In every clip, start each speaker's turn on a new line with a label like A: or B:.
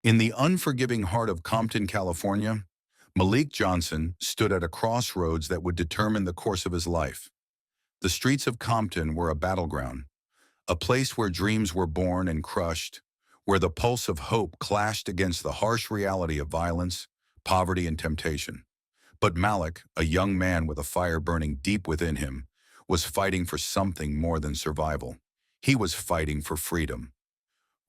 A: In the unforgiving heart of Compton, California, Malik Johnson stood at a crossroads that would determine the course of his life. The streets of Compton were a battleground, a place where dreams were born and crushed, where the pulse of hope clashed against the harsh reality of violence, poverty, and temptation. But Malik, a young man with a fire burning deep within him, was fighting for something more than survival. He was fighting for freedom.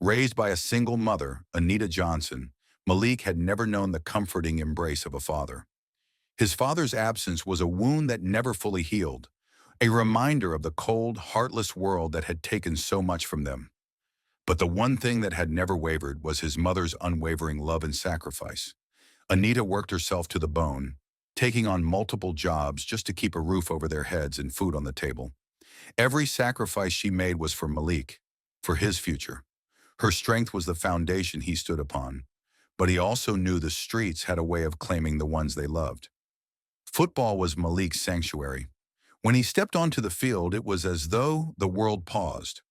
A: Raised by a single mother, Anita Johnson, Malik had never known the comforting embrace of a father. His father's absence was a wound that never fully healed, a reminder of the cold, heartless world that had taken so much from them. But the one thing that had never wavered was his mother's unwavering love and sacrifice. Anita worked herself to the bone, taking on multiple jobs just to keep a roof over their heads and food on the table. Every sacrifice she made was for Malik, for his future. Her strength was the foundation he stood upon, but he also knew the streets had a way of claiming the ones they loved. Football was Malik's sanctuary. When he stepped onto the field, it was as though the world paused.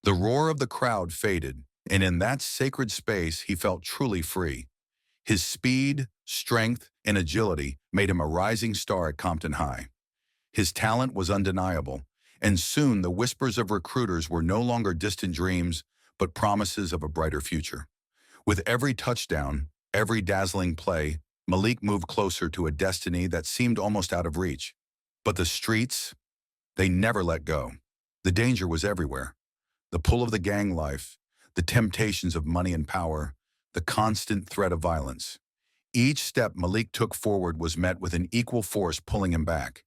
A: The roar of the crowd faded, and in that sacred space he felt truly free. His speed, strength, and agility made him a rising star at Compton High. His talent was undeniable, and soon the whispers of recruiters were no longer distant dreams, but promises of a brighter future. With every touchdown, every dazzling play, Malik moved closer to a destiny that seemed almost out of reach. But the streets, they never let go. The danger was everywhere. The pull of the gang life, the temptations of money and power, the constant threat of violence. Each step Malik took forward was met with an equal force pulling him back.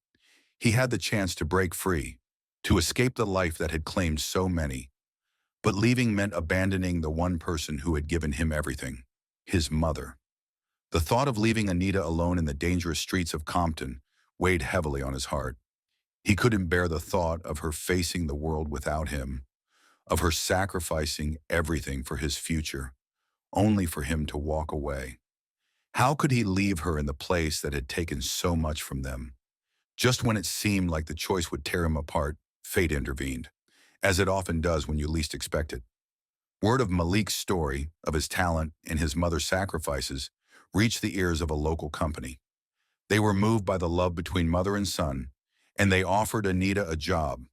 A: He had the chance to break free, to escape the life that had claimed so many. But leaving meant abandoning the one person who had given him everything, his mother. The thought of leaving Anita alone in the dangerous streets of Compton weighed heavily on his heart. He couldn't bear the thought of her facing the world without him, of her sacrificing everything for his future, only for him to walk away. How could he leave her in the place that had taken so much from them? Just when it seemed like the choice would tear him apart, fate intervened, as it often does when you least expect it. Word of Malik's story, of his talent and his mother's sacrifices, reached the ears of a local company. They were moved by the love between mother and son, and they offered Anita a job,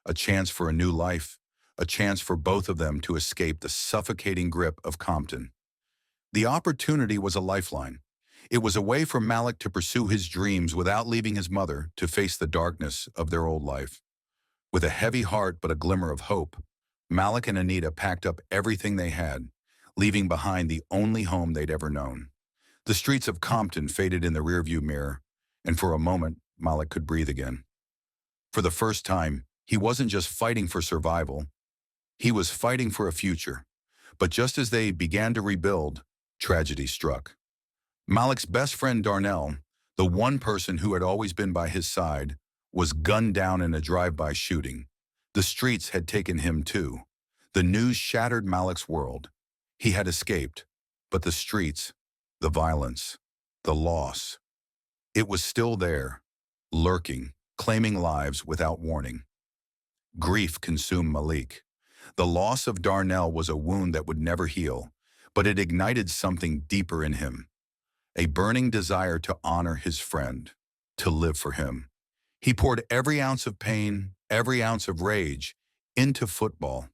A: a chance for a new life, a chance for both of them to escape the suffocating grip of Compton. The opportunity was a lifeline. It was a way for Malik to pursue his dreams without leaving his mother to face the darkness of their old life. With a heavy heart but a glimmer of hope, Malik and Anita packed up everything they had, leaving behind the only home they'd ever known. The streets of Compton faded in the rearview mirror, and for a moment, Malik could breathe again. For the first time, he wasn't just fighting for survival, he was fighting for a future. But just as they began to rebuild, tragedy struck. Malik's best friend Darnell, the one person who had always been by his side, was gunned down in a drive-by shooting. The streets had taken him too. The news shattered Malik's world. He had escaped, but the streets, the violence, the loss, it was still there, lurking, claiming lives without warning. Grief consumed Malik. The loss of Darnell was a wound that would never heal, but it ignited something deeper in him, a burning desire to honor his friend, to live for him. He poured every ounce of pain, every ounce of rage, into football.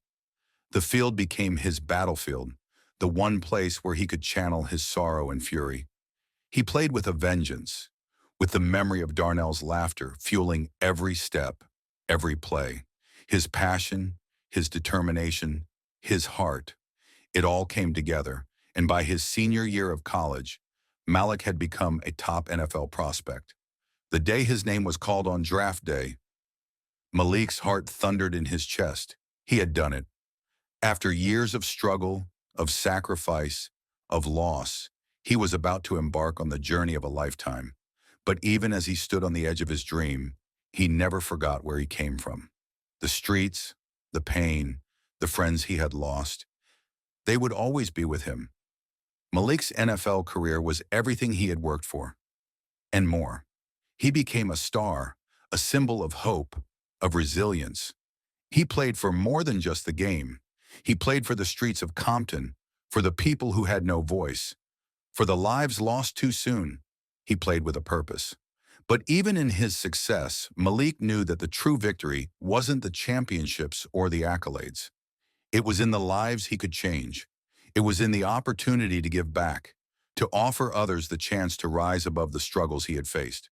A: The field became his battlefield, the one place where he could channel his sorrow and fury. He played with a vengeance, with the memory of Darnell's laughter fueling every step, every play. His passion, his determination, his heart. It all came together, and by his senior year of college, Malik had become a top NFL prospect. The day his name was called on draft day, Malik's heart thundered in his chest. He had done it. After years of struggle, of sacrifice, of loss, he was about to embark on the journey of a lifetime. But even as he stood on the edge of his dream, he never forgot where he came from. The streets, the pain, the friends he had lost, they would always be with him. Malik's NFL career was everything he had worked for, and more. He became a star, a symbol of hope, of resilience. He played for more than just the game. He played for the streets of Compton, For the people who had no voice, for the lives lost too soon, he played with a purpose. But even in his success, Malik knew that the true victory wasn't the championships or the accolades. It was in the lives he could change. It was in the opportunity to give back, to offer others the chance to rise above the struggles he had faced.